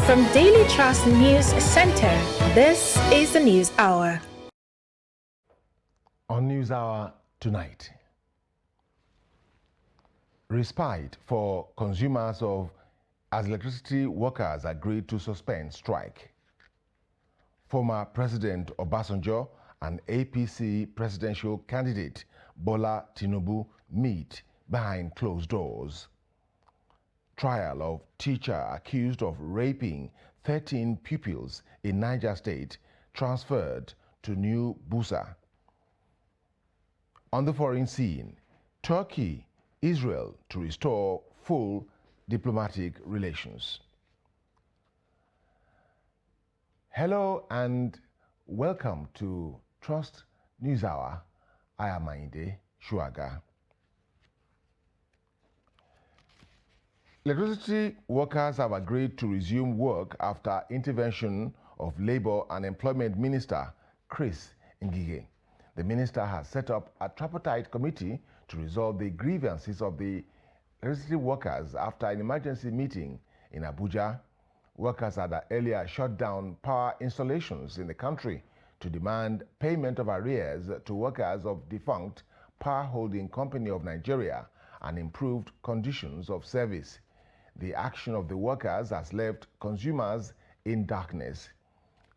From Daily Trust News Center, this is the News Hour. On News Hour tonight, respite for consumers as electricity workers agreed to suspend strike. Former President Obasanjo and APC presidential candidate Bola Tinubu meet behind closed doors. Trial of teacher accused of raping 13 pupils in Niger State transferred to New Busa. On the foreign scene, Turkey, Israel to restore full diplomatic relations. Hello and welcome to Trust News Hour. I am Mainde Shuaga. Electricity workers have agreed to resume work after intervention of Labour and Employment Minister Chris Ngige. The minister has set up a tripartite committee to resolve the grievances of the electricity workers after an emergency meeting in Abuja. Workers had earlier shut down power installations in the country to demand payment of arrears to workers of defunct Power Holding Company of Nigeria and improved conditions of service. The action of the workers has left consumers in darkness.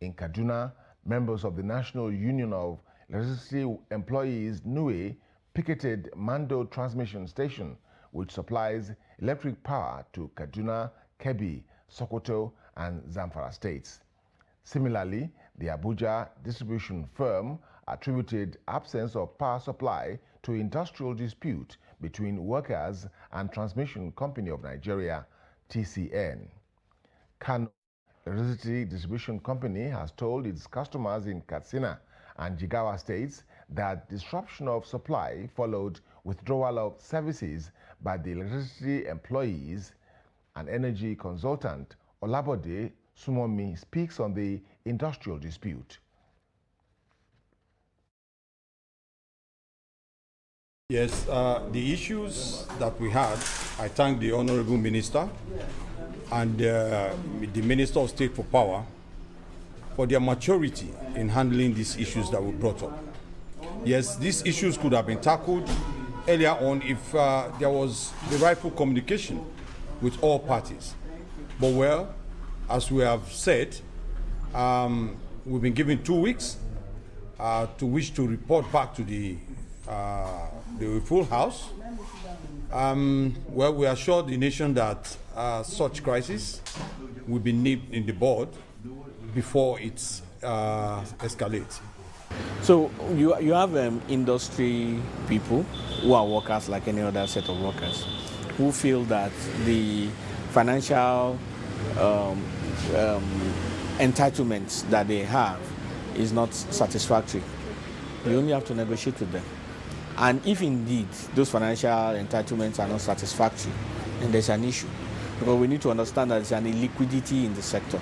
In Kaduna, members of the National Union of Electricity Employees NUE picketed Mando Transmission Station, which supplies electric power to Kaduna, Kebbi, Sokoto, and Zamfara states. Similarly, the Abuja distribution firm attributed absence of power supply to industrial dispute between workers and Transmission Company of Nigeria, TCN. Kano Electricity Distribution Company has told its customers in Katsina and Jigawa states that disruption of supply followed withdrawal of services by the electricity employees. An energy consultant, Olabode Sumomi, speaks on the industrial dispute. Yes, the issues that we had, I thank the Honorable Minister and the Minister of State for Power for their maturity in handling these issues that were brought up. Yes, these issues could have been tackled earlier on if there was the rightful communication with all parties. But well, as we have said, we've been given 2 weeks to which to report back to the full House. Well, we assured the nation that such crisis will be nipped in the bud before it escalates. So you have industry people who are workers like any other set of workers who feel that the financial entitlements that they have is not satisfactory. You only have to negotiate with them. And if indeed those financial entitlements are not satisfactory, then there's an issue. Because we need to understand that there's an illiquidity in the sector,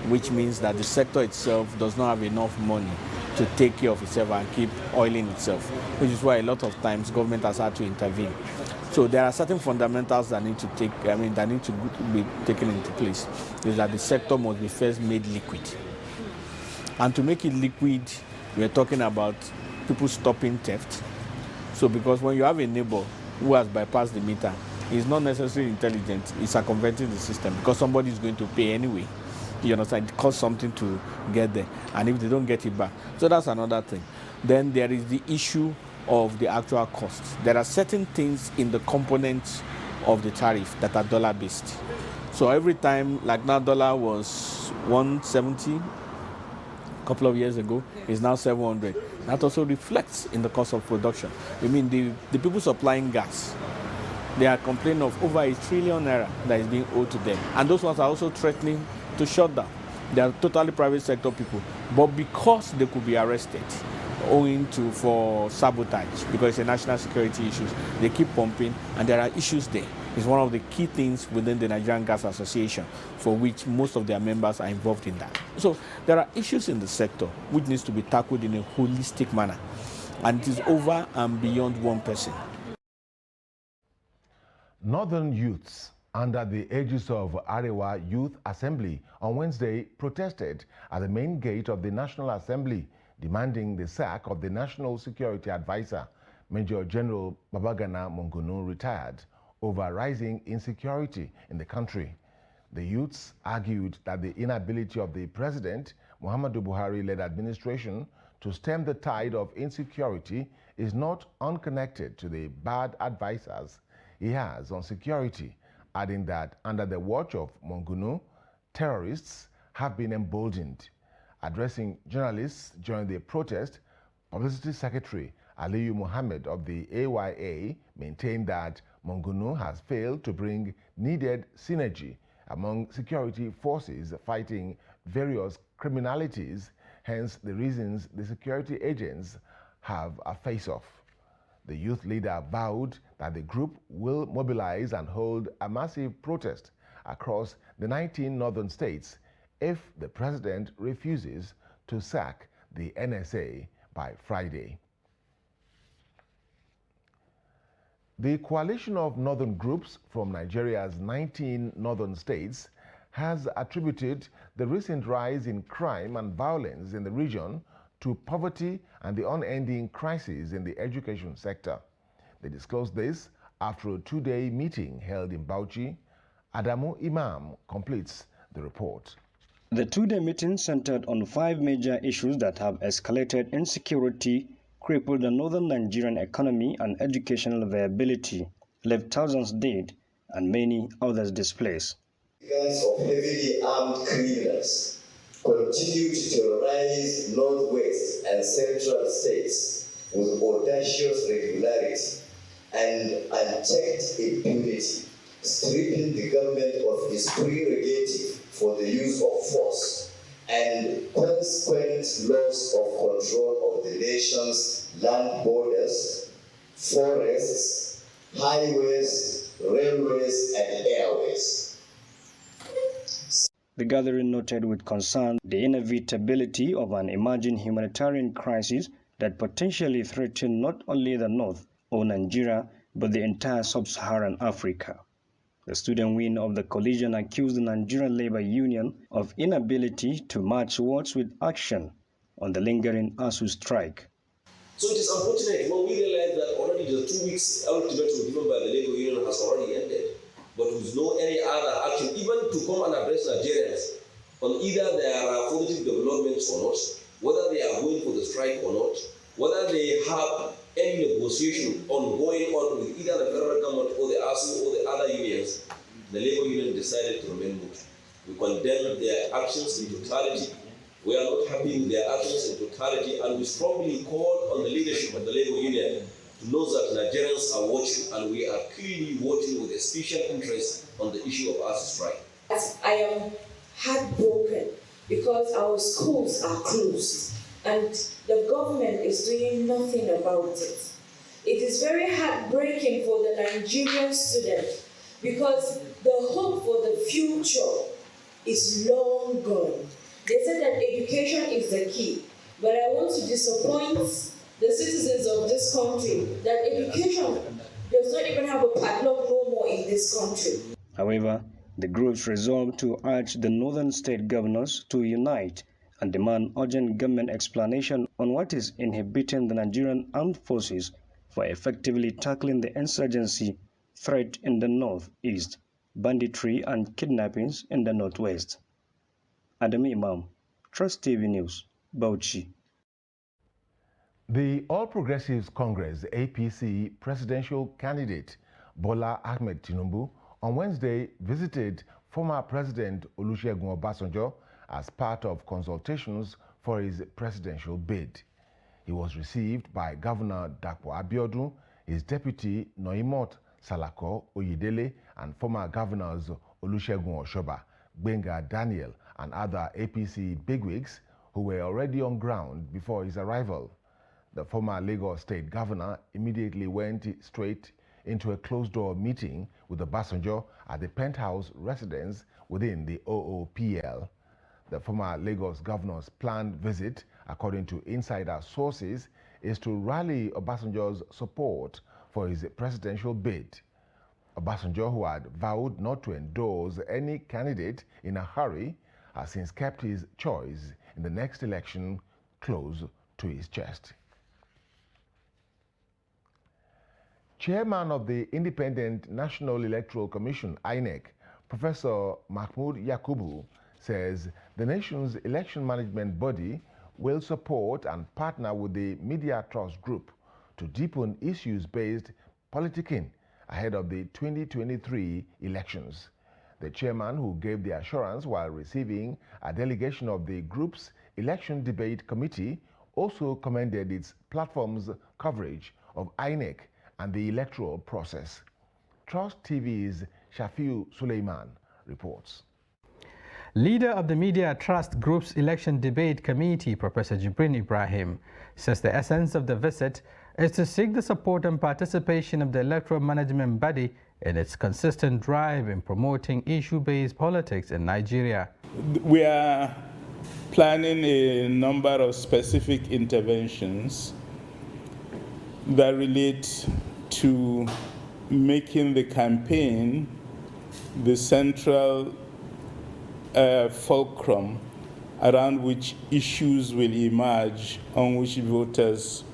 which means that the sector itself does not have enough money to take care of itself and keep oiling itself, which is why a lot of times government has had to intervene. So there are certain fundamentals that need to be taken into place. Is that the sector must be first made liquid. And to make it liquid, we're talking about people stopping theft. So because when you have a neighbor who has bypassed the meter, he's not necessarily intelligent, he's circumventing the system because somebody is going to pay anyway. You understand? It costs something to get there, and if they don't get it back. So that's another thing. Then there is the issue of the actual costs. There are certain things in the components of the tariff that are dollar-based. So every time, like now dollar was 170 a couple of years ago, is now 700. That also reflects in the cost of production. I mean, the people supplying gas, they are complaining of over £1 trillion that is being owed to them. And those ones are also threatening to shut down. They are totally private sector people. But because they could be arrested owing to for sabotage, because it's a national security issue, they keep pumping, and there are issues there. It's one of the key things within the Nigerian Gas Association, for which most of their members are involved in that. So there are issues in the sector which needs to be tackled in a holistic manner, and it is over and beyond one person. Northern youths under the aegis of Arewa Youth Assembly on Wednesday protested at the main gate of the National Assembly, demanding the sack of the National Security Advisor, Major General Babagana Monguno, retired, over rising insecurity in the country. The youths argued that the inability of the President, Muhammadu Buhari-led administration, to stem the tide of insecurity is not unconnected to the bad advisors he has on security, adding that under the watch of Monguno, terrorists have been emboldened. Addressing journalists during the protest, Publicity Secretary Aliyu Muhammad of the AYA maintained that Monguno has failed to bring needed synergy among security forces fighting various criminalities, hence the reasons the security agents have a face-off. The youth leader vowed that the group will mobilize and hold a massive protest across the 19 northern states if the president refuses to sack the NSA by Friday. The coalition of northern groups from Nigeria's 19 northern states has attributed the recent rise in crime and violence in the region to poverty and the unending crisis in the education sector. They disclosed this after a two-day meeting held in Bauchi. Adamu Imam completes the report. The two-day meeting centered on 5 major issues that have escalated insecurity, crippled the northern Nigerian economy and educational viability, left thousands dead and many others displaced. Gangs of heavily armed criminals continue to terrorize northwest and central states with audacious regularity and unchecked impunity, stripping the government of its prerogative for the use of force and consequent loss of control of the nation's land borders, forests, highways, railways, and airways. The gathering noted with concern the inevitability of an emerging humanitarian crisis that potentially threatened not only the North or Nigeria, but the entire sub-Saharan Africa. The student wing of the coalition accused the Nigerian Labour Union of inability to march towards with action on the lingering ASU strike. So it is unfortunate when we realize that already the 2 weeks ultimatum given by the Labour Union has already ended, but with no any other action, even to come and address Nigerians on either there are positive developments or not, whether they are going for the strike or not, whether they have any negotiation going on with either the federal government or the ASU or the other unions. The Labour Union decided to remain mute. We condemn their actions in totality. We are not happy with their actions in totality, and we strongly call on the leadership of the Labour Union to know that Nigerians are watching, and we are clearly watching with a special interest on the issue of ASU strike. I am heartbroken because our schools are closed and the government is doing nothing about it. It is very heartbreaking for the Nigerian student because the hope for the future is long gone. They said that education is the key, but I want to disappoint the citizens of this country that education does not even have a padlock no more in this country. However, the groups resolved to urge the northern state governors to unite and demand urgent government explanation on what is inhibiting the Nigerian armed forces for effectively tackling the insurgency threat in the northeast, banditry and kidnappings in the northwest. Adam Imam, Trust TV News, Bauchi. The All Progressives Congress APC presidential candidate Bola Ahmed Tinubu on Wednesday visited former President Olusegun Obasanjo as part of consultations for his presidential bid. He was received by Governor Dapo Abiodun, his deputy Noimot Salako Oyedele, and former governors Olusegun Oshoba, Gbenga Daniel, and other APC bigwigs who were already on ground before his arrival. The former Lagos State Governor immediately went straight into a closed-door meeting with Obasanjo at the penthouse residence within the OOPL. The former Lagos governor's planned visit, according to insider sources, is to rally Obasanjo's support for his presidential bid. Obasanjo, who had vowed not to endorse any candidate in a hurry, has since kept his choice in the next election close to his chest. Chairman of the Independent National Electoral Commission, INEC, Professor Mahmoud Yakubu, says the nation's election management body will support and partner with the Media Trust Group to deepen issues-based politicking ahead of the 2023 elections. The chairman, who gave the assurance while receiving a delegation of the group's election debate committee, also commended its platform's coverage of INEC and the electoral process. Trust TV's Shafiu Suleiman reports. Leader of the Media Trust Group's election debate committee, Professor Jibrin Ibrahim, says the essence of the visit is to seek the support and participation of the electoral management body in its consistent drive in promoting issue-based politics in Nigeria. We are planning a number of specific interventions that relate to making the campaign the central fulcrum around which issues will emerge, on which voters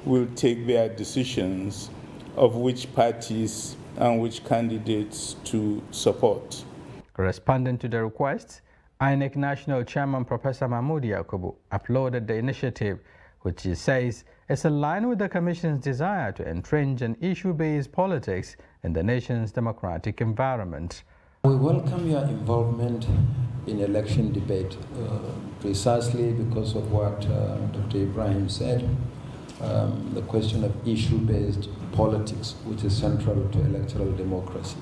will take their decisions of which parties and which candidates to support. Responding to the request, INEC National Chairman Professor Mahmoud Yakubu applauded the initiative, which he says is aligned with the Commission's desire to entrench an issue-based politics in the nation's democratic environment. We welcome your involvement in election debate, precisely because of what Dr. Ibrahim said, the question of issue-based politics, which is central to electoral democracy.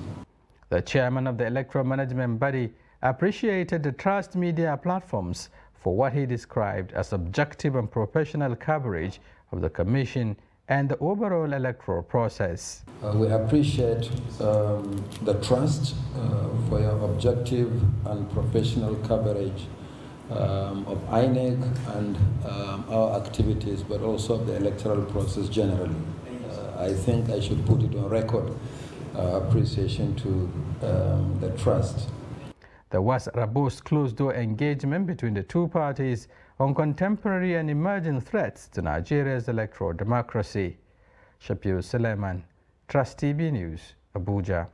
The chairman of the electoral management body appreciated the Trust Media platforms for what he described as objective and professional coverage of the Commission and the overall electoral process. We appreciate the Trust for your objective and professional coverage of INEC and our activities, but also of the electoral process generally. I think I should put it on record, appreciation to the Trust. There was a robust closed-door engagement between the two parties on contemporary and emerging threats to Nigeria's electoral democracy. Shafiu Suleiman, Trust TV News, Abuja.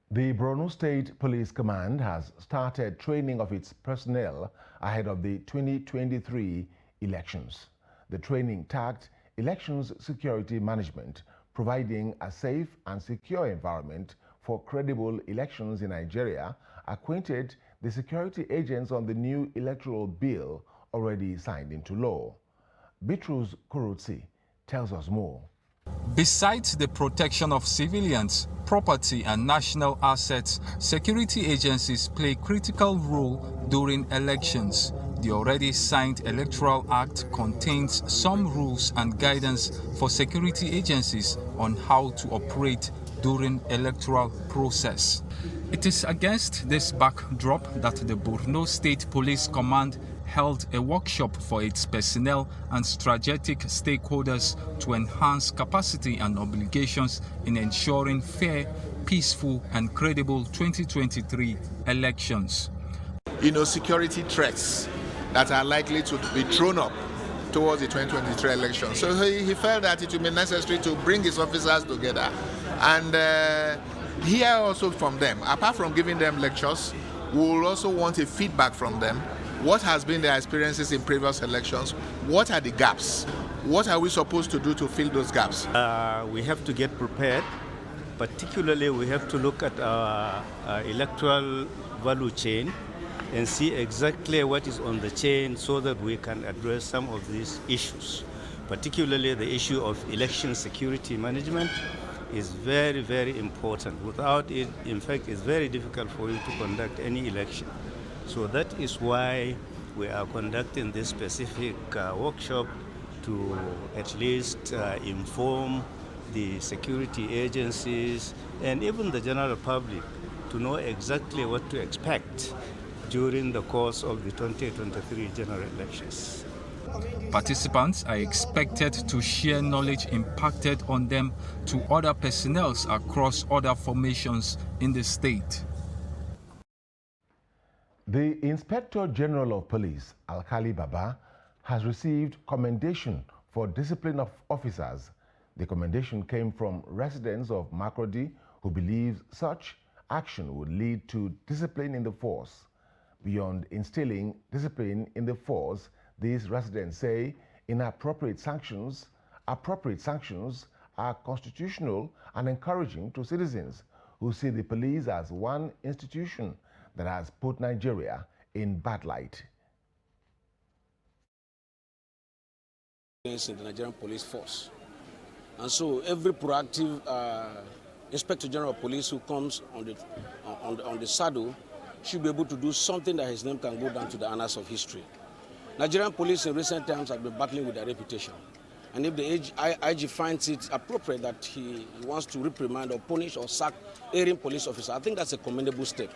The Borno State Police Command has started training of its personnel ahead of the 2023 elections. The training tagged Elections Security Management, providing a safe and secure environment for credible elections in Nigeria, acquainted the security agents on the new electoral bill already signed into law. Bitrus Kurutsi tells us more. Besides the protection of civilians, property and national assets, security agencies play a critical role during elections. The already signed Electoral Act contains some rules and guidance for security agencies on how to operate during electoral process. It is against this backdrop that the Borno State Police Command held a workshop for its personnel and strategic stakeholders to enhance capacity and obligations in ensuring fair, peaceful and credible 2023 elections. Security threats that are likely to be thrown up towards the 2023 election. So he felt that it would be necessary to bring his officers together and hear also from them. Apart from giving them lectures, we will also want a feedback from them. What has been their experiences in previous elections? What are the gaps? What are we supposed to do to fill those gaps? We have to get prepared. Particularly, we have to look at our electoral value chain and see exactly what is on the chain so that we can address some of these issues. Particularly the issue of election security management is very, very important. Without it, in fact, it's very difficult for you to conduct any election. So that is why we are conducting this specific workshop to at least inform the security agencies and even the general public to know exactly what to expect during the course of the 2023 general elections. Participants are expected to share knowledge impacted on them to other personnel across other formations in the state. The Inspector General of Police, Alkali Baba, has received commendation for discipline of officers. The commendation came from residents of Makurdi who believe such action would lead to discipline in the force. Beyond instilling discipline in the force, these residents say inappropriate sanctions are constitutional and encouraging to citizens who see the police as one institution that has put Nigeria in bad light. In the Nigerian police force. And so every proactive Inspector General of Police who comes on the saddle should be able to do something that his name can go down to the annals of history. Nigerian police in recent times have been battling with their reputation. And if the IG finds it appropriate that he wants to reprimand or punish or sack erring police officer, I think that's a commendable step.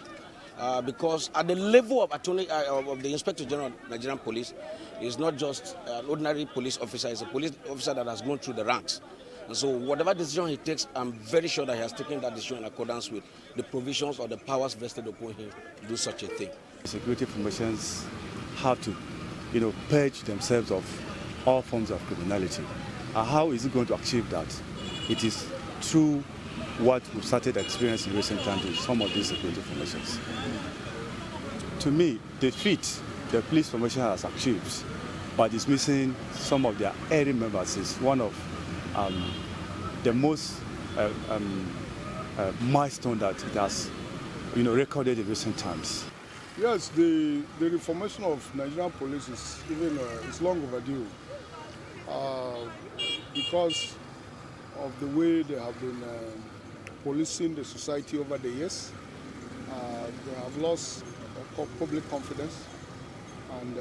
Because at the level of the Inspector General of Nigerian Police, is not just an ordinary police officer, it's a police officer that has gone through the ranks. And so whatever decision he takes, I'm very sure that he has taken that decision in accordance with the provisions or the powers vested upon him to do such a thing. Security formations have to, purge themselves of all forms of criminality. How is it going to achieve that? It is through what we've started experiencing in recent times with some of these security formations. To me, the feat the police formation has achieved by dismissing some of their erring members is one of the most milestone that it has recorded in recent times. Yes, the reformation of Nigerian police is it's long overdue because of the way they have been policing the society over the years. They have lost public confidence, and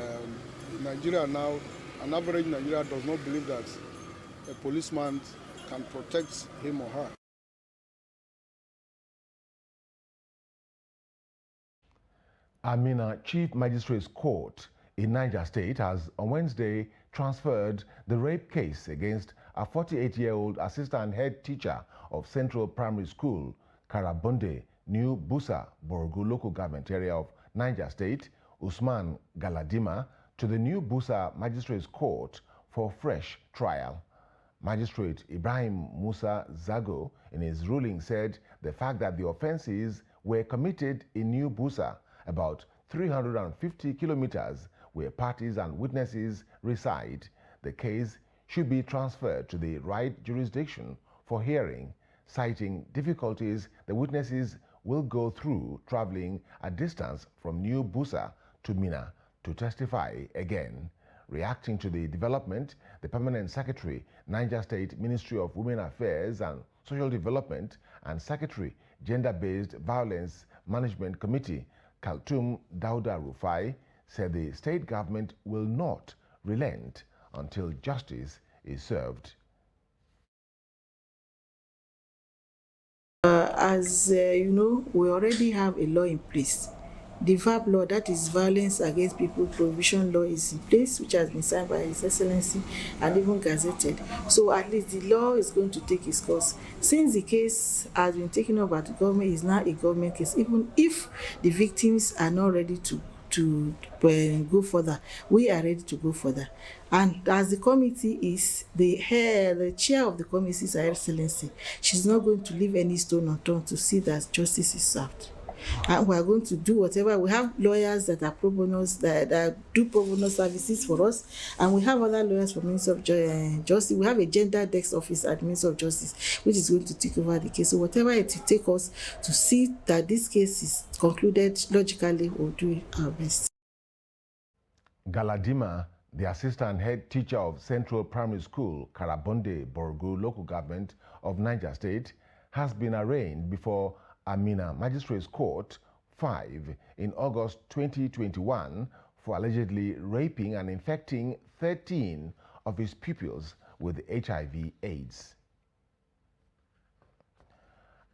Nigeria now, an average Nigerian does not believe that a policeman can protect him or her. Amina Chief Magistrates Court in Niger State has on Wednesday transferred the rape case against a 48-year-old assistant head teacher of Central Primary School, Karabonde, New Busa, Borgu local government area of Niger State, Usman Galadima, to the New Busa Magistrates Court for fresh trial. Magistrate Ibrahim Musa Zago, in his ruling, said the fact that the offenses were committed in New Busa, about 350 kilometers where parties and witnesses reside, the case should be transferred to the right jurisdiction for hearing, citing difficulties the witnesses will go through traveling a distance from New Busa to Mina to testify again. Reacting to the development, the Permanent Secretary, Niger State Ministry of Women Affairs and Social Development, and Secretary, Gender-Based Violence Management Committee, Kaltum Dauda Rufai, said the state government will not relent until justice is served. As you know, we already have a law in place. The VAP law, that is Violence Against People Prohibition Law, is in place, which has been signed by His Excellency and even gazetted. So at least the law is going to take its course. Since the case has been taken up by the government, is now a government case, even if the victims are not ready to go further, we are ready to go further. And as the committee is, the chair of the committee is Her Excellency. She's not going to leave any stone unturned to see that justice is served. And we are going to do whatever. We have lawyers that are pro bono, that do pro bono services for us, and we have other lawyers from Ministry of Justice. We have a gender desk office at Ministry of Justice, which is going to take over the case. So whatever it will take us to see that this case is concluded logically, we'll do our best. Galadima, the assistant head teacher of Central Primary School, Karabonde, Borgu local government of Niger State, has been arraigned before Amina Magistrates Court 5 in August 2021 for allegedly raping and infecting 13 of his pupils with HIV/AIDS.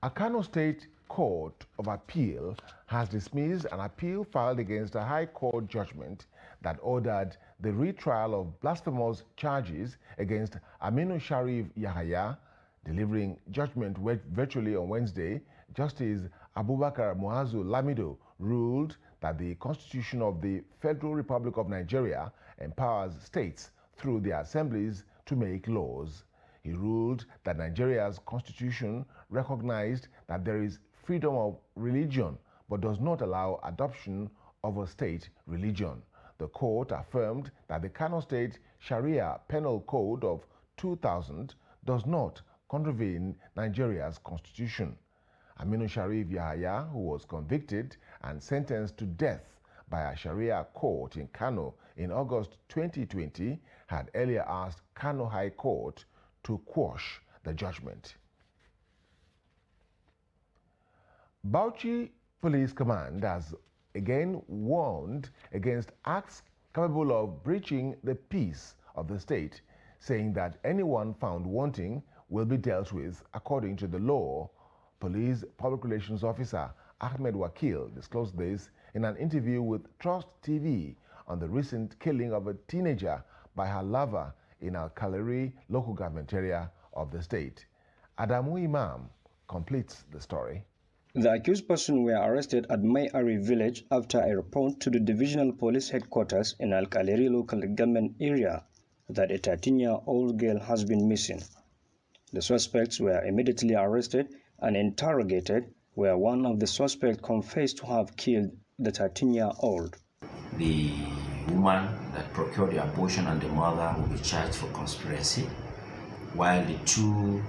A Kano State Court of Appeal has dismissed an appeal filed against a High Court judgment that ordered the retrial of blasphemous charges against Aminu Sharif Yahaya, delivering judgment virtually on Wednesday. Justice Abubakar Muazu Lamido ruled that the Constitution of the Federal Republic of Nigeria empowers states through their assemblies to make laws. He ruled that Nigeria's constitution recognized that there is freedom of religion but does not allow adoption of a state religion. The court affirmed that the Kano State Sharia Penal Code of 2000 does not contravene Nigeria's constitution. Aminu Sharif Yahaya, who was convicted and sentenced to death by a Sharia court in Kano in August 2020, had earlier asked Kano High Court to quash the judgment. Bauchi Police Command has again warned against acts capable of breaching the peace of the state, saying that anyone found wanting will be dealt with according to the law. Police Public Relations Officer Ahmed Wakil disclosed this in an interview with Trust TV on the recent killing of a teenager by her lover in Al-Kaleri local government area of the state. Adamu Imam completes the story. The accused person were arrested at Mayari village after a report to the Divisional Police Headquarters in Al-Kaleri local government area that a 13-year-old girl has been missing. The suspects were immediately arrested and interrogated, where one of the suspects confessed to have killed the 13-year-old. The woman that procured the abortion and the mother will be charged for conspiracy, while the two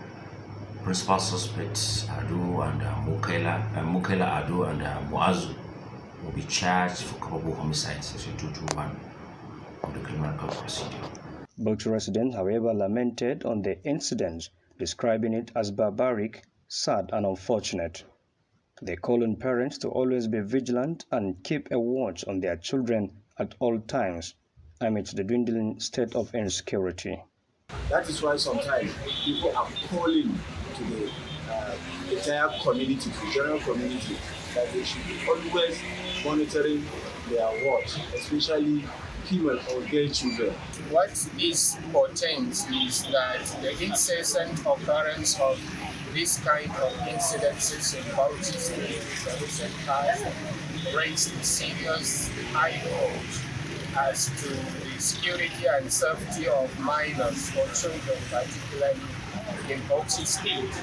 principal suspects, Ado and Mukela Ado and Muazu, will be charged for culpable homicide, section 221 of the Criminal Code procedure. Both residents, however, lamented on the incident, describing it as barbaric, sad and unfortunate. They call on parents to always be vigilant and keep a watch on their children at all times amidst the dwindling state of insecurity. That is why sometimes people are calling to the entire community, to the general community, that they should be always monitoring their watch, especially female or girl children. What this portends is that the incessant occurrence of this kind of incidences in Bauchi State in the recent past raised serious eyebrows as to the security and safety of minors or children, particularly in Bauchi State.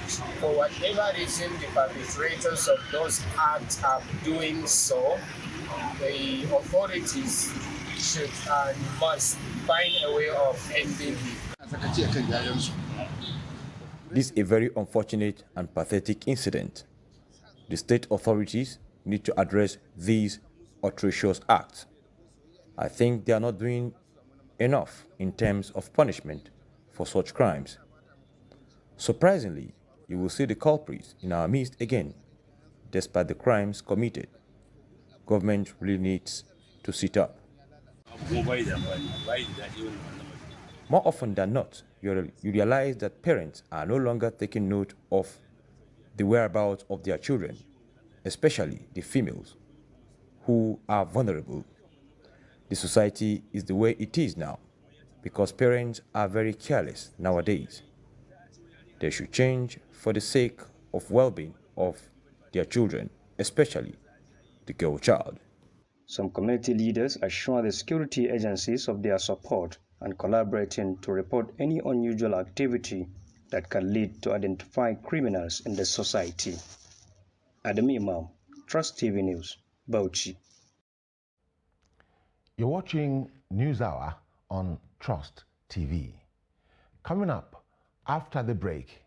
For whatever reason the perpetrators of those acts are doing so, the authorities should and must find a way of ending it. This is a very unfortunate and pathetic incident. The state authorities need to address these atrocious acts. I think they are not doing enough in terms of punishment for such crimes. Surprisingly, you will see the culprits in our midst again, despite the crimes committed. Government really needs to sit up. More often than not, you realize that parents are no longer taking note of the whereabouts of their children, especially the females, who are vulnerable. The society is the way it is now, because parents are very careless nowadays. They should change for the sake of well-being of their children, especially the girl child. Some community leaders assure the security agencies of their support and collaborating to report any unusual activity that can lead to identify criminals in the society. Adam Imam, Trust TV News, Bauchi. You're watching NewsHour on Trust TV. Coming up after the break,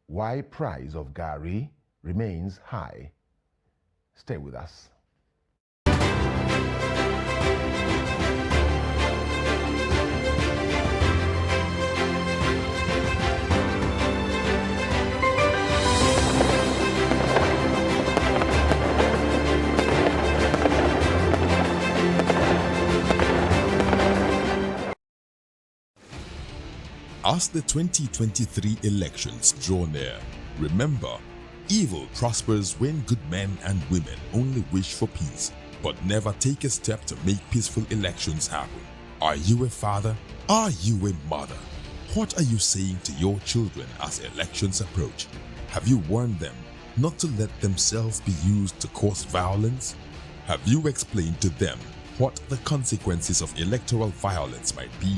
why price of Gari remains high. Stay with us. As the 2023 elections draw near, remember, evil prospers when good men and women only wish for peace, but never take a step to make peaceful elections happen. Are you a father? Are you a mother? What are you saying to your children as elections approach? Have you warned them not to let themselves be used to cause violence? Have you explained to them what the consequences of electoral violence might be?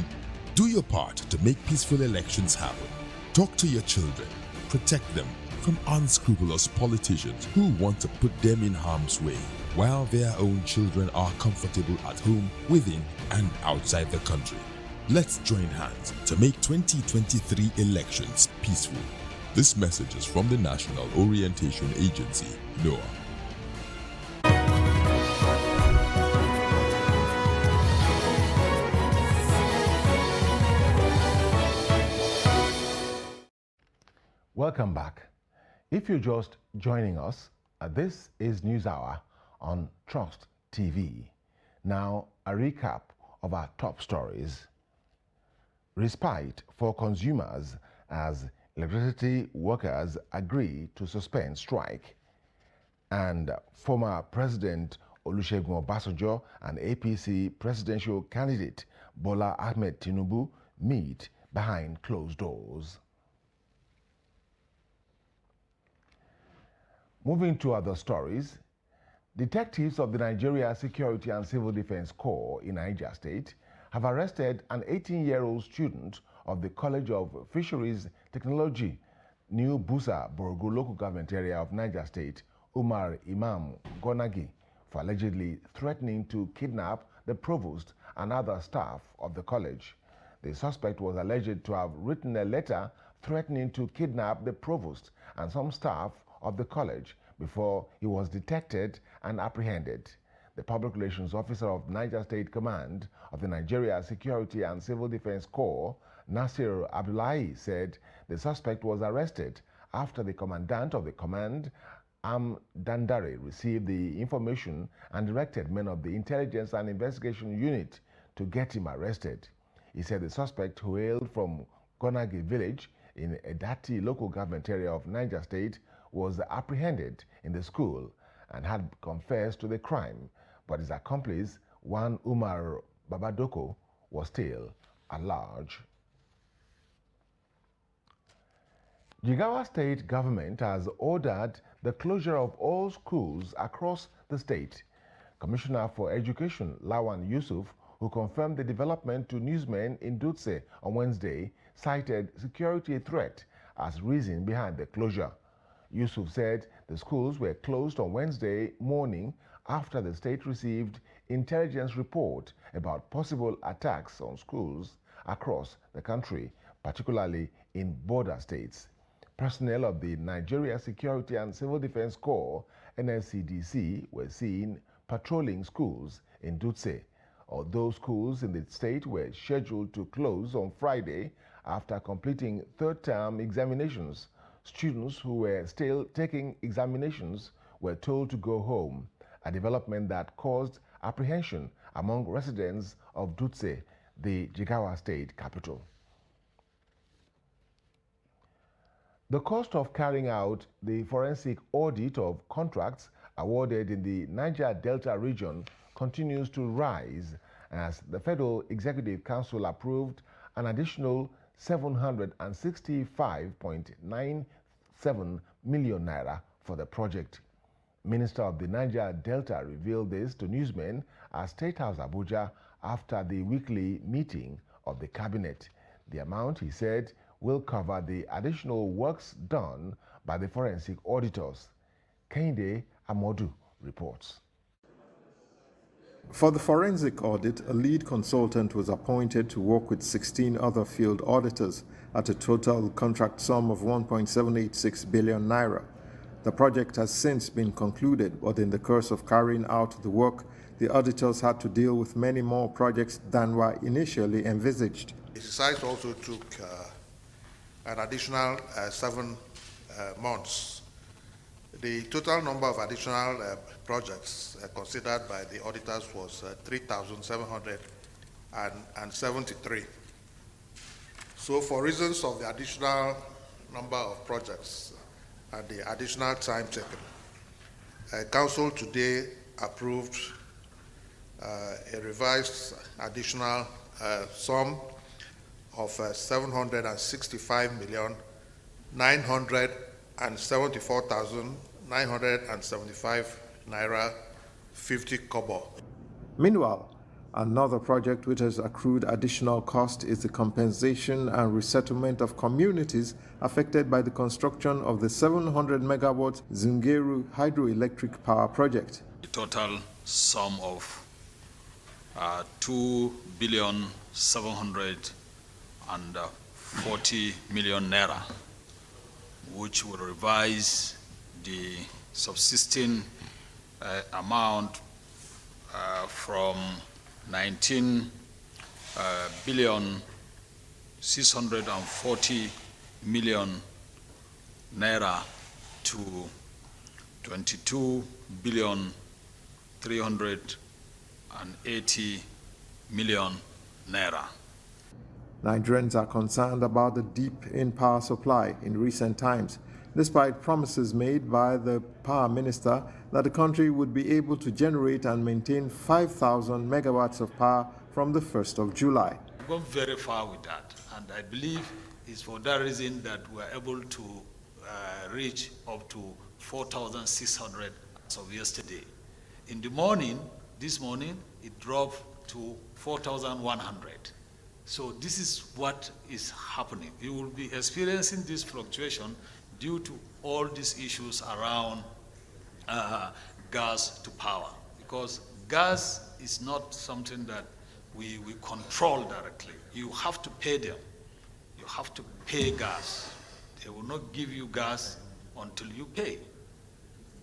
Do your part to make peaceful elections happen. Talk to your children. Protect them from unscrupulous politicians who want to put them in harm's way, while their own children are comfortable at home, within and outside the country. Let's join hands to make 2023 elections peaceful. This message is from the National Orientation Agency, NOAA. Welcome back. If you're just joining us, this is NewsHour on Trust TV. Now, a recap of our top stories. Respite for consumers as electricity workers agree to suspend strike. And former President Olusegun Obasanjo and APC presidential candidate Bola Ahmed Tinubu meet behind closed doors. Moving to other stories, detectives of the Nigeria Security and Civil Defense Corps in Niger State have arrested an 18-year-old student of the College of Fisheries Technology, New Busa Borgu local government area of Niger State, Umar Imam Gonagi, for allegedly threatening to kidnap the provost and other staff of the college. The suspect was alleged to have written a letter threatening to kidnap the provost and some staff of the college before he was detected and apprehended. The public relations officer of Niger State Command of the Nigeria Security and Civil Defense Corps, Nasir Abdullahi, said the suspect was arrested after the commandant of the command, Am Dandare, received the information and directed men of the Intelligence and Investigation Unit to get him arrested. He said the suspect, who hailed from Gonagi village in Edati local government area of Niger State, was apprehended in the school and had confessed to the crime, but his accomplice, one Umar Babadoko, was still at large. Jigawa State government has ordered the closure of all schools across the state. Commissioner for Education, Lawan Yusuf, who confirmed the development to newsmen in Dutse on Wednesday, cited security threat as reason behind the closure. Yusuf said the schools were closed on Wednesday morning after the state received intelligence report about possible attacks on schools across the country, particularly in border states. Personnel of the Nigeria Security and Civil Defense Corps, NSCDC, were seen patrolling schools in Dutse. Although schools in the state were scheduled to close on Friday after completing third-term examinations, students who were still taking examinations were told to go home, a development that caused apprehension among residents of Dutse, the Jigawa state capital. The cost of carrying out the forensic audit of contracts awarded in the Niger Delta region continues to rise as the Federal Executive Council approved an additional 765.97 million naira for the project. Minister of the Niger Delta revealed this to newsmen at State House Abuja after the weekly meeting of the cabinet. The amount, he said, will cover the additional works done by the forensic auditors. Kehinde Amodu reports. For the forensic audit, a lead consultant was appointed to work with 16 other field auditors at a total contract sum of 1.786 billion naira. The project has since been concluded, but in the course of carrying out the work, the auditors had to deal with many more projects than were initially envisaged. The exercise also took an additional 7 months. The total number of additional projects considered by the auditors was 3,773. So for reasons of the additional number of projects and the additional time taken, Council today approved a revised additional sum of 765,974,975 naira 50 kobo. Meanwhile, another project which has accrued additional cost is the compensation and resettlement of communities affected by the construction of the 700 megawatt Zungeru hydroelectric power project. The total sum of 2,740,000,000 naira, which will revise the subsisting amount from 19,640,000,000 naira to 22,380,000,000 naira. Nigerians are concerned about the dip in power supply in recent times, despite promises made by the power minister that the country would be able to generate and maintain 5,000 megawatts of power from the 1st of July. We've gone very far with that, and I believe it's for that reason that we're able to reach up to 4,600 as of yesterday. In the morning, this morning, it dropped to 4,100. So this is what is happening. You will be experiencing this fluctuation due to all these issues around gas to power, because gas is not something that we control directly. You have to pay them. You have to pay gas. They will not give you gas until you pay.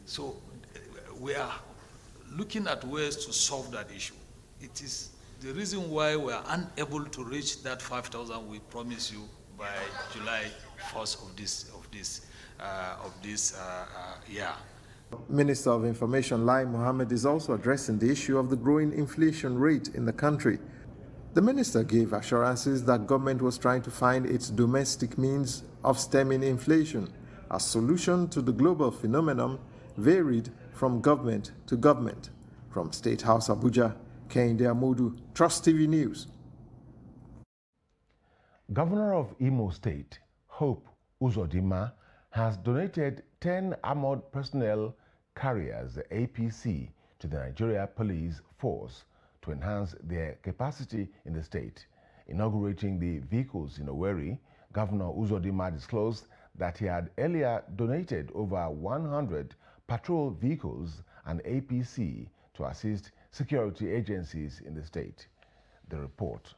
So we are looking at ways to solve that issue. It is the reason why we are unable to reach that 5,000 we promised you by July 1st of this year. Minister of Information Lai Mohammed is also addressing the issue of the growing inflation rate in the country. The minister gave assurances that government was trying to find its domestic means of stemming inflation. A solution to the global phenomenon varied from government to government. From State House Abuja, Kehinde Amodu, Trust TV News. Governor of Imo State, Hope Uzodinma, has donated 10 armored personnel carriers, the APC, to the Nigeria Police Force to enhance their capacity in the state. Inaugurating the vehicles in Owerri, Governor Uzodinma disclosed that he had earlier donated over 100 patrol vehicles and APC to assist security agencies in the state. The report.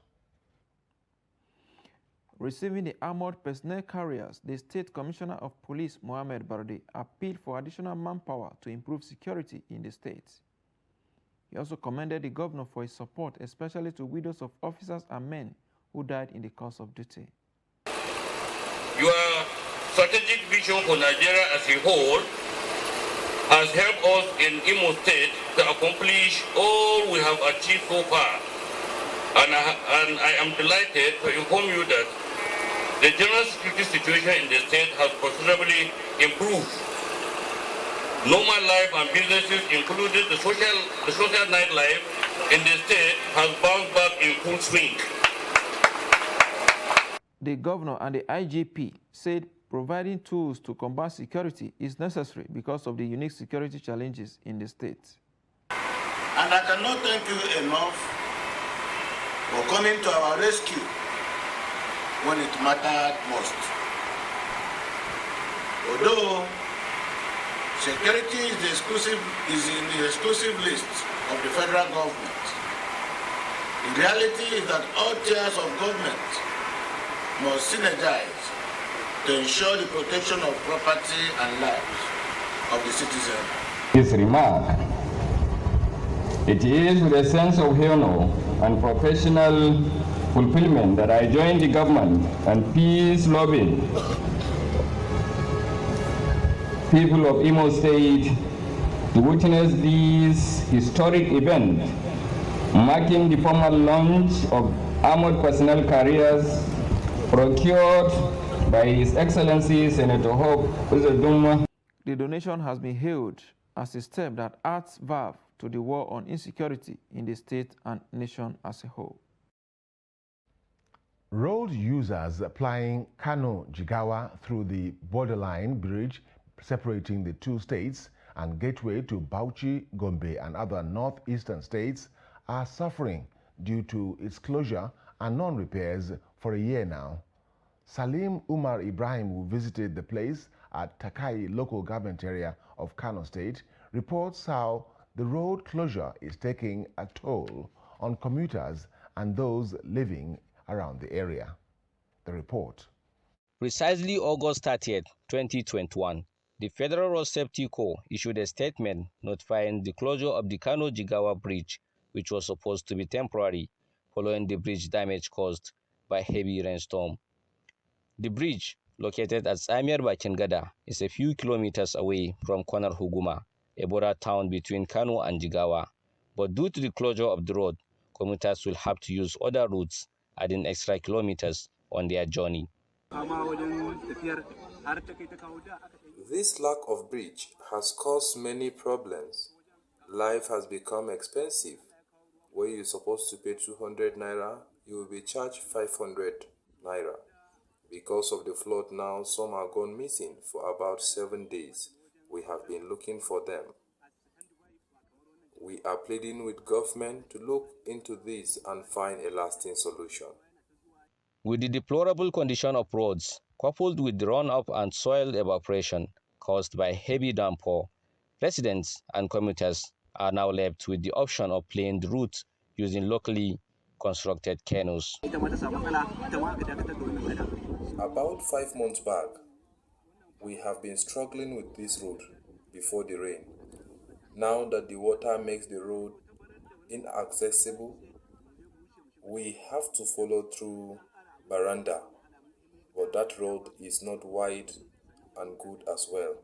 Receiving the armored personnel carriers, the State Commissioner of Police, Mohammed Barde, appealed for additional manpower to improve security in the state. He also commended the governor for his support, especially to widows of officers and men who died in the course of duty. Your strategic vision for Nigeria as a whole has helped us in Imo State to accomplish all we have achieved so far. And I am delighted to inform you that the general security situation in the state has considerably improved. Normal life and businesses, including the social nightlife in the state, has bounced back in full swing. The governor and the IGP said providing tools to combat security is necessary because of the unique security challenges in the state. And I cannot thank you enough for coming to our rescue when it mattered most. Although security is in the exclusive list of the federal government, the reality is that all tiers of government must synergize to ensure the protection of property and lives of the citizen. This remark, it is with a sense of honor and professional fulfillment that I join the government and peace-loving people of Imo State to witness this historic event, marking the formal launch of armored personnel carriers procured by His Excellency Senator Hope Uzodinma. The donation has been hailed as a step that adds verve to the war on insecurity in the state and nation as a whole. Road users applying Kano-Jigawa through the borderline bridge separating the two states and gateway to Bauchi, Gombe and other northeastern states are suffering due to its closure and non-repairs for a year now. Salim Umar Ibrahim, who visited the place at Takai local government area of Kano State, reports how the road closure is taking a toll on commuters and those living around the area. The report. Precisely August 30th, 2021, the Federal Road Safety Corps issued a statement notifying the closure of the Kano-Jigawa bridge, which was supposed to be temporary, following the bridge damage caused by heavy rainstorm. The bridge, located at Samiyar Bakingada, is a few kilometers away from Konar Huguma, a border town between Kano and Jigawa. But due to the closure of the road, commuters will have to use other routes, adding extra kilometers on their journey. This lack of bridge has caused many problems. Life has become expensive. Where you're supposed to pay 200 naira, you will be charged 500 naira. Because of the flood now, some are gone missing for about 7 days. We have been looking for them. We are pleading with government to look into this and find a lasting solution. With the deplorable condition of roads, coupled with the run-up and soil evaporation caused by heavy downpour, residents and commuters are now left with the option of playing the route using locally constructed canoes. About 5 months back, we have been struggling with this road before the rain. Now that the water makes the road inaccessible, we have to follow through Baranda, but that road is not wide and good as well.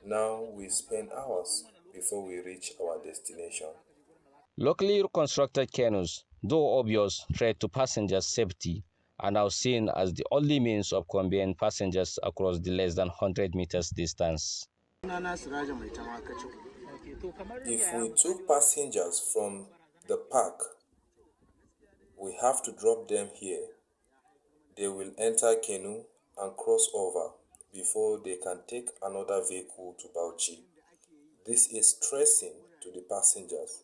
Now we spend hours before we reach our destination. Locally constructed canoes, though obvious threat to passengers' safety, are now seen as the only means of conveying passengers across the less than 100 meters distance. If we took passengers from the park, we have to drop them here. They will enter canoe and cross over before they can take another vehicle to Bauchi. This is stressing to the passengers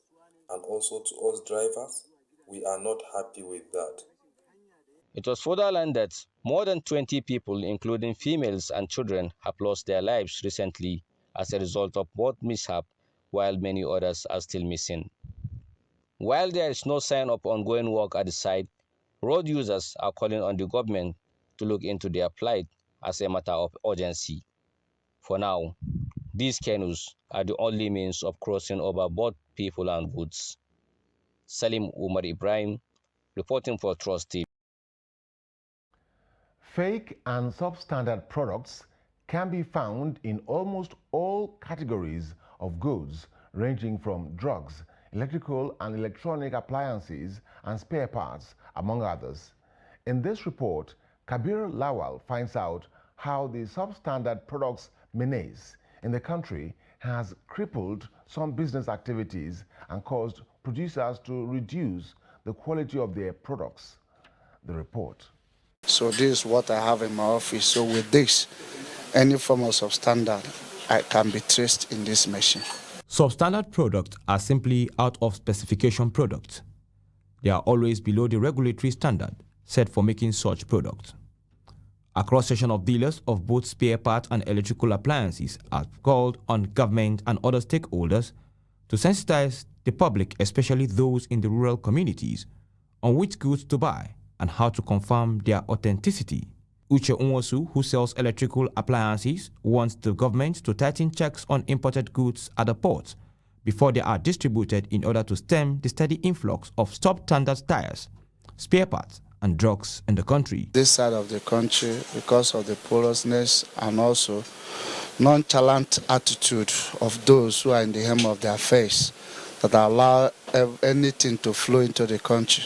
and also to us drivers. We are not happy with that. It was further learned that more than 20 people, including females and children, have lost their lives recently as a result of both mishap, while many others are still missing. While there is no sign of ongoing work at the site, road users are calling on the government to look into their plight as a matter of urgency. For now, these canoes are the only means of crossing over both people and goods. Salim Umar Ibrahim, reporting for Trust TV. Fake and substandard products can be found in almost all categories of goods, ranging from drugs, electrical and electronic appliances, and spare parts, among others. In this report, Kabir Lawal finds out how the substandard products menace in the country has crippled some business activities and caused producers to reduce the quality of their products. The report. So this is what I have in my office. So with this, any form of substandard can be traced in this machine. Substandard products are simply out of specification products. They are always below the regulatory standard set for making such products. A cross-section of dealers of both spare parts and electrical appliances have called on government and other stakeholders to sensitize the public, especially those in the rural communities, on which goods to buy and how to confirm their authenticity. Uche Unwosu, who sells electrical appliances, wants the government to tighten checks on imported goods at the ports before they are distributed in order to stem the steady influx of substandard tires, spare parts, and drugs in the country. This side of the country, because of the porousness and also nonchalant attitude of those who are in the hem of their face, that allow anything to flow into the country.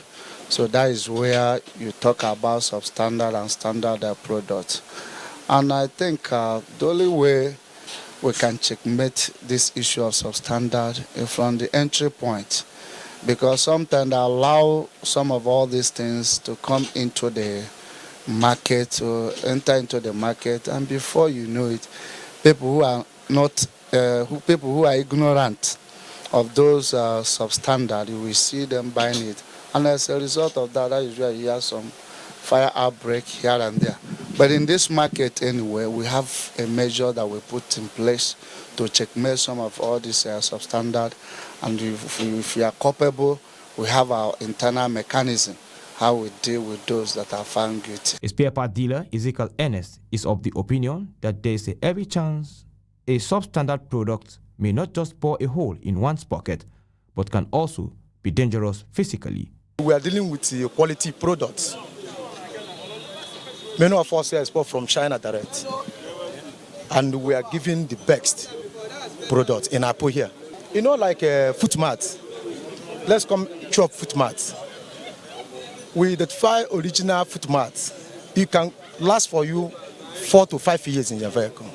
So that is where you talk about substandard and standard products. And I think the only way we can checkmate this issue of substandard is from the entry point. because sometimes they allow some of all these things to come into the market, to enter into the market, and before you know it, people who are not, people who are ignorant of those substandard, you will see them buying it, and as a result of that, that is where you hear some fire outbreak here and there. But in this market anyway, we have a measure that we put in place to checkmate some of all these substandard, and if we are culpable, we have our internal mechanism how we deal with those that are found guilty. A spare part dealer, Ezekiel Ernest, is of the opinion that there is every chance a substandard product may not just bore a hole in one's pocket, but can also be dangerous physically. We are dealing with the quality products. Many of us export from China direct, and we are giving the best products in Apo here. You know, like foot mats. Let's come chop foot mats. We identify original foot mats. It can last for you 4 to 5 years in your vehicle.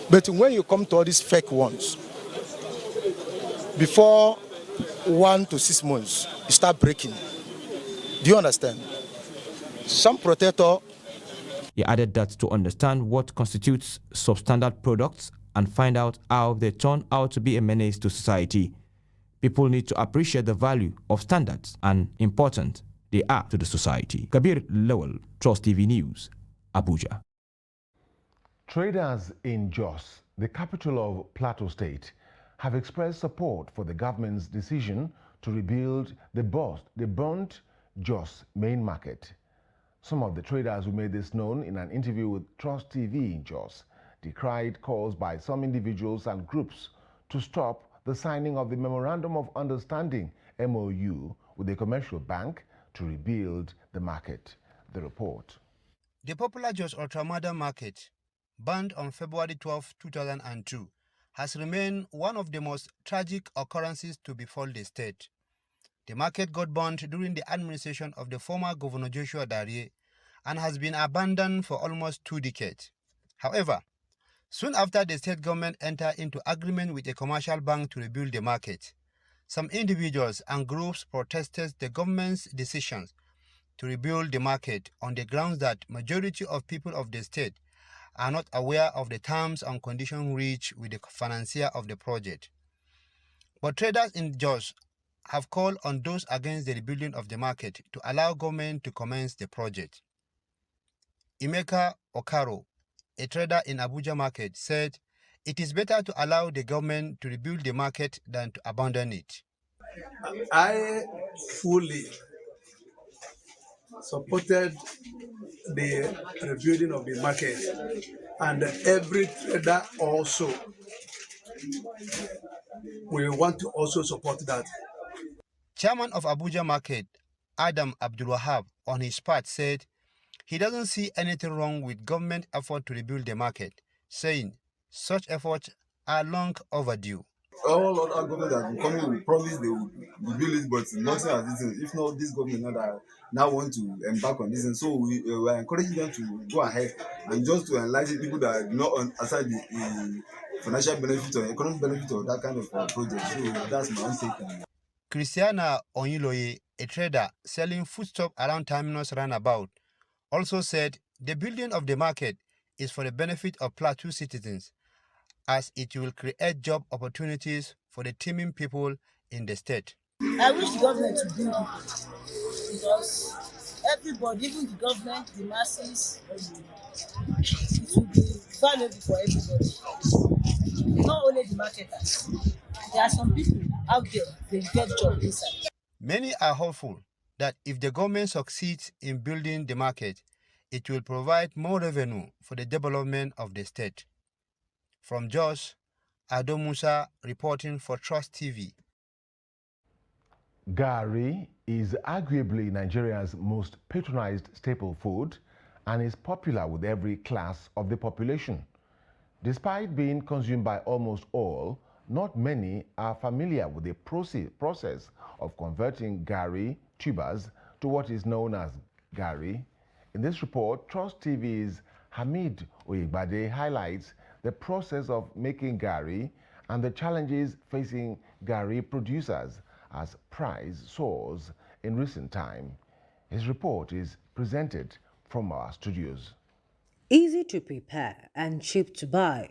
But when you come to all these fake ones, before 1 to 6 months, you start breaking. Do you understand? Some protector. He added that to understand what constitutes substandard products and find out how they turn out to be a menace to society, people need to appreciate the value of standards and important they are to the society. Kabir Lowell, Trust TV News, Abuja. Traders in Jos, the capital of Plateau State, have expressed support for the government's decision to rebuild the burnt Jos main market. Some of the traders who made this known in an interview with Trust TV in Jos decried calls by some individuals and groups to stop the signing of the Memorandum of Understanding, MOU, with the commercial bank to rebuild the market. The report. The popular Jos Ultramodern Market, banned on February 12, 2002, has remained one of the most tragic occurrences to befall the state. The market got burnt during the administration of the former Governor Joshua Darie and has been abandoned for almost 2 decades. However, soon after the state government entered into agreement with a commercial bank to rebuild the market, some individuals and groups protested the government's decisions to rebuild the market on the grounds that majority of people of the state are not aware of the terms and conditions reached with the financier of the project. But traders in Jos have called on those against the rebuilding of the market to allow government to commence the project. Emeka Okaro, a trader in Abuja market, said it is better to allow the government to rebuild the market than to abandon it. I fully supported the rebuilding of the market, and every trader also we want to also support that. Chairman of Abuja market, Adam Abdulwahab, on his part said he doesn't see anything wrong with government effort to rebuild the market, saying such efforts are long overdue. All other governments that will come in will promise they will rebuild it, but nothing has this. If not, this government now want to embark on this, and so we are encouraging them to go ahead and just to enlighten people that do not aside the financial benefit or economic benefit of that kind of project. So that's my own take. Christiana Onyiloye, a trader selling foodstuff around Terminus Roundabout, also said the building of the market is for the benefit of Plateau citizens, as it will create job opportunities for the teeming people in the state. I wish the government to build it because everybody, even the government, the masses, it will be valuable for everybody. Not only the marketers. There are some people out there, they get jobs inside. Many are hopeful that if the government succeeds in building the market, it will provide more revenue for the development of the state. From Jos, Ado Musa reporting for Trust TV. Gari is arguably Nigeria's most patronized staple food and is popular with every class of the population. Despite being consumed by almost all, not many are familiar with the process of converting gari tubers to what is known as gari. In this report, Trust TV's Hamid Oyegbade highlights the process of making gari and the challenges facing gari producers as price soars in recent time. His report is presented from our studios. Easy to prepare and cheap to buy.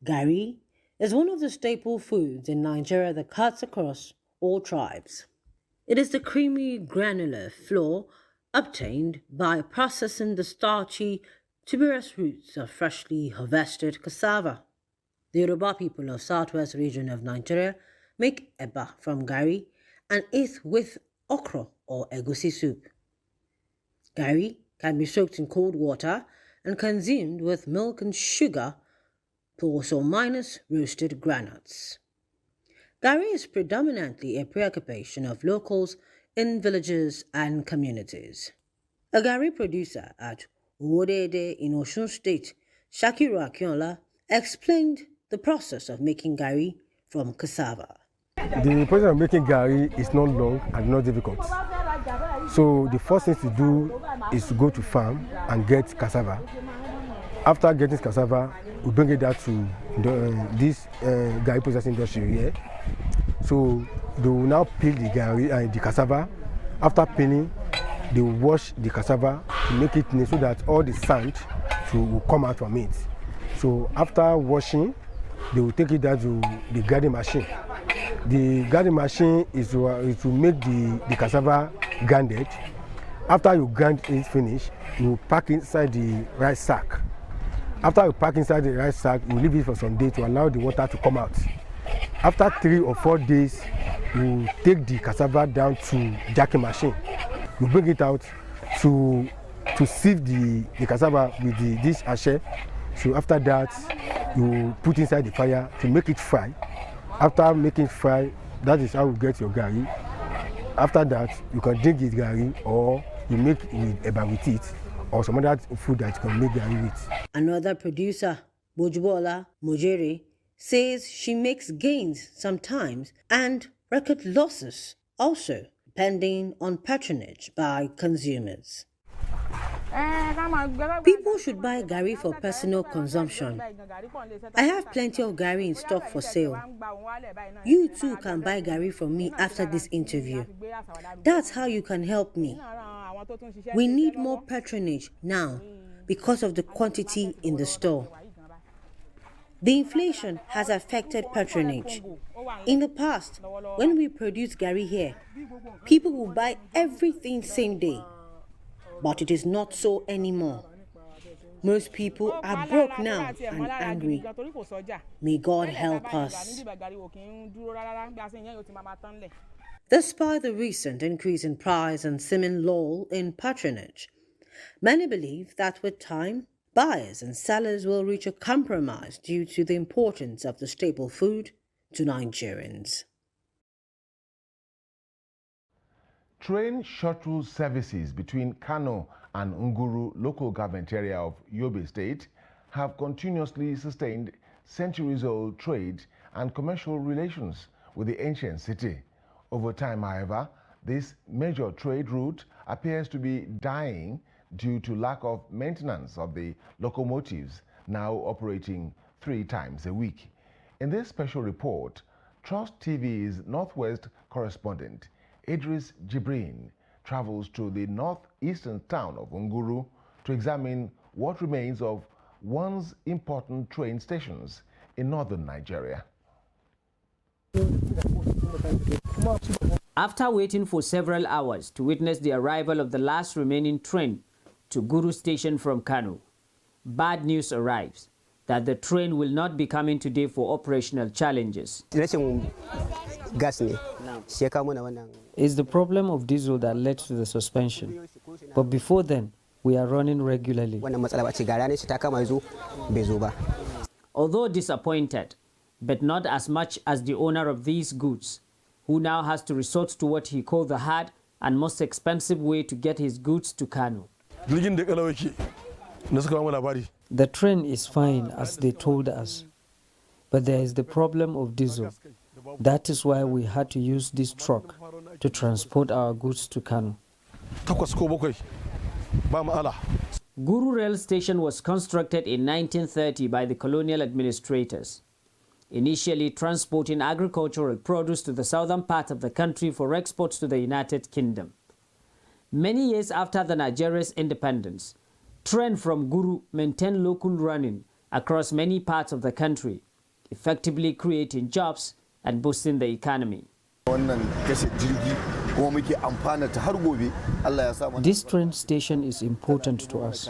Garri is one of the staple foods in Nigeria that cuts across all tribes. It is the creamy, granular flour obtained by processing the starchy, tuberous roots of freshly harvested cassava. The Yoruba people of southwest region of Nigeria make eba from garri and eat with okra or egusi soup. Garri can be soaked in cold water and consumed with milk and sugar plus or minus roasted granules. Garri is predominantly a preoccupation of locals in villages and communities. A garri producer at Owodede in Osun State, Shakiru Akinola, explained the process of making garri from cassava. The process of making garri is not long and not difficult. So the first thing to do is to go to farm and get cassava. After getting cassava, we bring it out to this garri processing industry here. So they will now peel the garri, the cassava. After peeling, they will wash the cassava to make it neat so that all the sand will come out from it. So after washing, they will take it down to the grinding machine. The grinding machine is to make the cassava grinded. After you grind it finish, you pack inside the rice sack. After you pack inside the rice sack, you leave it for some days to allow the water to come out. After 3 or 4 days, you take the cassava down to jacking machine. You bring it out to sieve the cassava with this ashe. So after that, you put inside the fire to make it fry. After making it fry, that is how you get your garri. After that, you can drink it garri or you make with eba with it or some other food that you can make garri with. Another producer, Bojubola Mojere, says she makes gains sometimes and record losses also, depending on patronage by consumers. People should buy garri for personal consumption. I have plenty of garri in stock for sale. You too can buy garri from me after this interview. That's how you can help me. We need more patronage now because of the quantity in the store. The inflation has affected patronage. In the past, when we produced garri here, people would buy everything same day. But it is not so anymore. Most people are broke now and angry. May God help us. Despite the recent increase in price and seeming lull in patronage, many believe that with time, buyers and sellers will reach a compromise due to the importance of the staple food to Nigerians. Train shuttle services between Kano and Nguru local government area of Yobe State have continuously sustained centuries-old trade and commercial relations with the ancient city. Over time, however, this major trade route appears to be dying due to lack of maintenance of the locomotives now operating 3 times a week. In this special report, Trust TV's Northwest correspondent Idris Jibrin travels to the northeastern town of Nguru to examine what remains of once important train stations in northern Nigeria. After waiting for several hours to witness the arrival of the last remaining train to Guru station from Kano, bad news arrives that the train will not be coming today for operational challenges. It's the problem of diesel that led to the suspension. But before then, we are running regularly. Although disappointed, but not as much as the owner of these goods, who now has to resort to what he called the hard and most expensive way to get his goods to Kano. The train is fine, as they told us, but there is the problem of diesel. That is why we had to use this truck to transport our goods to Kano. Guru Rail Station was constructed in 1930 by the colonial administrators. initially transporting agricultural produce to the southern part of the country for exports to the United Kingdom. Many years after the Nigeria's independence, train from Guru maintained local running across many parts of the country, effectively creating jobs and boosting the economy. This train station is important to us.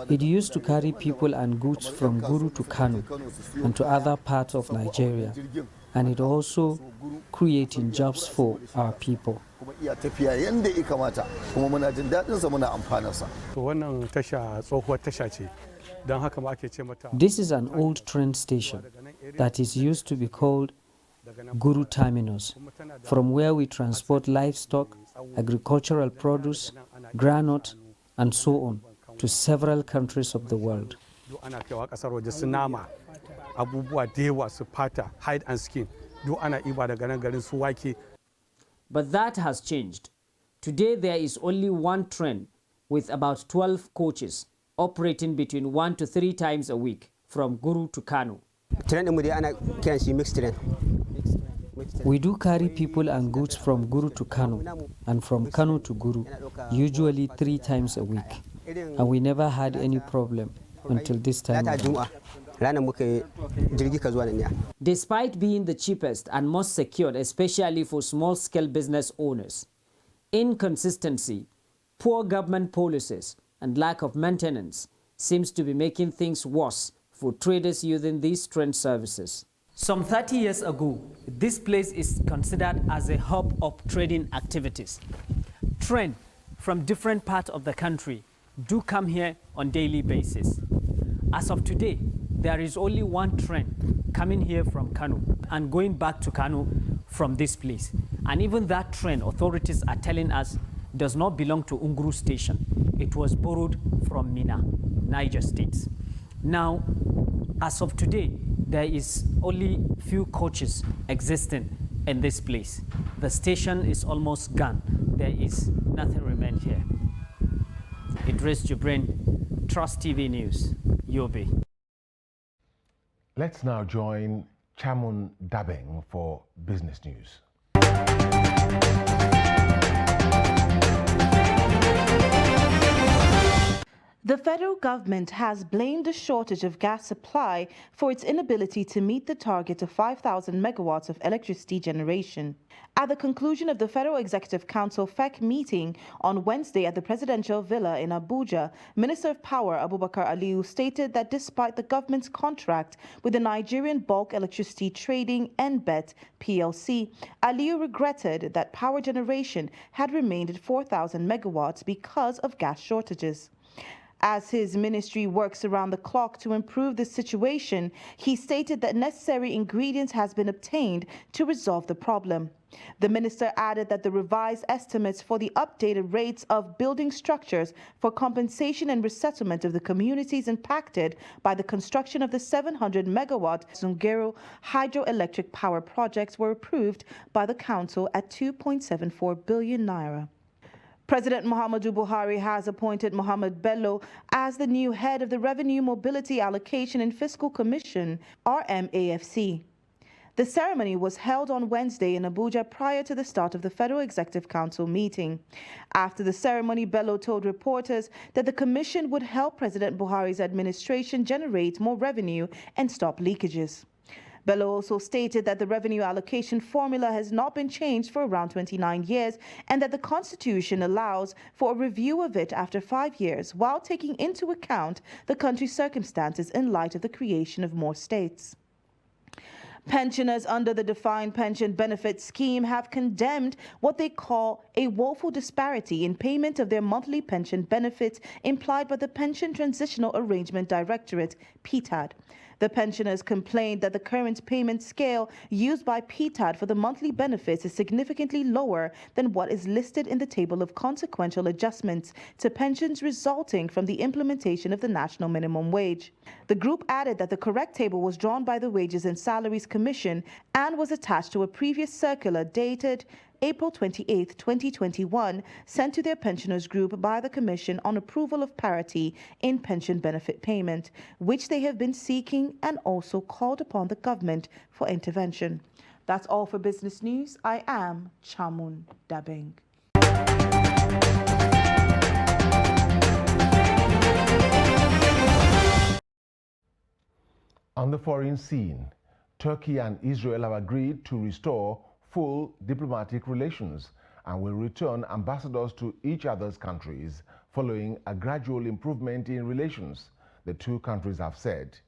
It used to carry people and goods from Guru to Kano and to other parts of Nigeria, and it also creating jobs for our people. This is an old train station that is used to be called Guru Terminus, from where we transport livestock, agricultural produce, granite, and so on to several countries of the world. But that has changed. Today there is only one train with about 12 coaches operating between 1 to 3 times a week from Guru to Kano. We do carry people and goods from Guru to Kano and from Kano to Guru, usually 3 times a week. And we never had any problem until this time. Despite being the cheapest and most secured, especially for small-scale business owners, inconsistency, poor government policies, and lack of maintenance seems to be making things worse for traders using these train services. Some 30 years ago, this place is considered as a hub of trading activities. Trains from different parts of the country do come here on a daily basis. As of today, there is only one train coming here from Kano and going back to Kano from this place. And even that train, authorities are telling us, does not belong to Unguru Station. It was borrowed from Mina, Niger State. Now, as of today, there is only few coaches existing in this place. The station is almost gone. There is nothing remained here. Idris Jibrin, Trust TV News, Yobe. Let's now join Chamun Dabeng for business news. The federal government has blamed the shortage of gas supply for its inability to meet the target of 5,000 megawatts of electricity generation. At the conclusion of the Federal Executive Council FEC meeting on Wednesday at the Presidential Villa in Abuja, Minister of Power Abubakar Aliyu stated that despite the government's contract with the Nigerian Bulk Electricity Trading NBET PLC, Aliyu regretted that power generation had remained at 4,000 megawatts because of gas shortages. As his ministry works around the clock to improve the situation, he stated that necessary ingredients has been obtained to resolve the problem. The minister added that the revised estimates for the updated rates of building structures for compensation and resettlement of the communities impacted by the construction of the 700-megawatt Zungeru hydroelectric power projects were approved by the council at 2.74 billion naira. President Muhammadu Buhari has appointed Mohammed Bello as the new head of the Revenue Mobility Allocation and Fiscal Commission, RMAFC. The ceremony was held on Wednesday in Abuja prior to the start of the Federal Executive Council meeting. After the ceremony, Bello told reporters that the commission would help President Buhari's administration generate more revenue and stop leakages. Bello also stated that the revenue allocation formula has not been changed for around 29 years and that the Constitution allows for a review of it after 5 years while taking into account the country's circumstances in light of the creation of more states. Pensioners under the Defined Pension Benefit Scheme have condemned what they call a woeful disparity in payment of their monthly pension benefits implied by the Pension Transitional Arrangement Directorate, PTAD. The pensioners complained that the current payment scale used by PTAD for the monthly benefits is significantly lower than what is listed in the table of consequential adjustments to pensions resulting from the implementation of the national minimum wage. The group added that the correct table was drawn by the Wages and Salaries Commission and was attached to a previous circular dated April 28, 2021, sent to their pensioners group by the Commission on Approval of Parity in Pension Benefit Payment, which they have been seeking, and also called upon the government for intervention. That's all for Business News. I am Chamun Dabeng. On the foreign scene, Turkey and Israel have agreed to restore full diplomatic relations and will return ambassadors to each other's countries following a gradual improvement in relations, the two countries have said.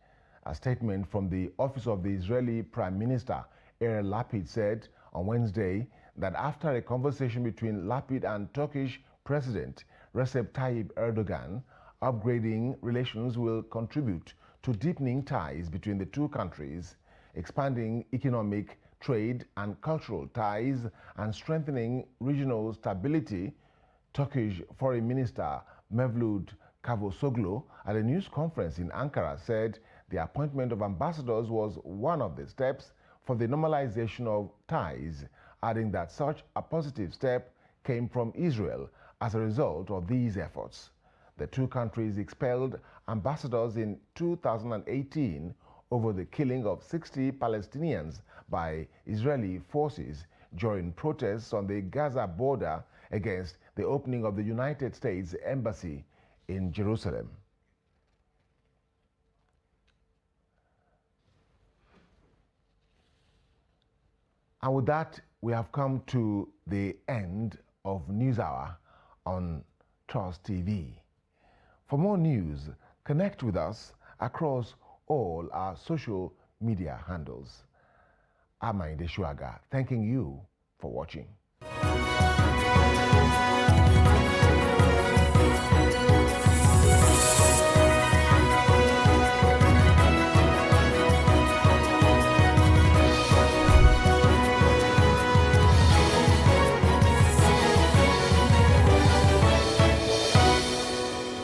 A statement from the office of the Israeli Prime Minister, Yair Lapid, said on Wednesday that after a conversation between Lapid and Turkish President Recep Tayyip Erdogan, upgrading relations will contribute to deepening ties between the two countries, expanding economic, trade and cultural ties, and strengthening regional stability. Turkish Foreign Minister Mevlut Cavusoglu at a news conference in Ankara said the appointment of ambassadors was one of the steps for the normalization of ties, adding that such a positive step came from Israel as a result of these efforts. The two countries expelled ambassadors in 2018 over the killing of 60 Palestinians by Israeli forces during protests on the Gaza border against the opening of the United States Embassy in Jerusalem. And with that, we have come to the end of NewsHour on Trust TV. For more news, connect with us across all our social media handles. I'm Ainde Shuaga, thanking you for watching.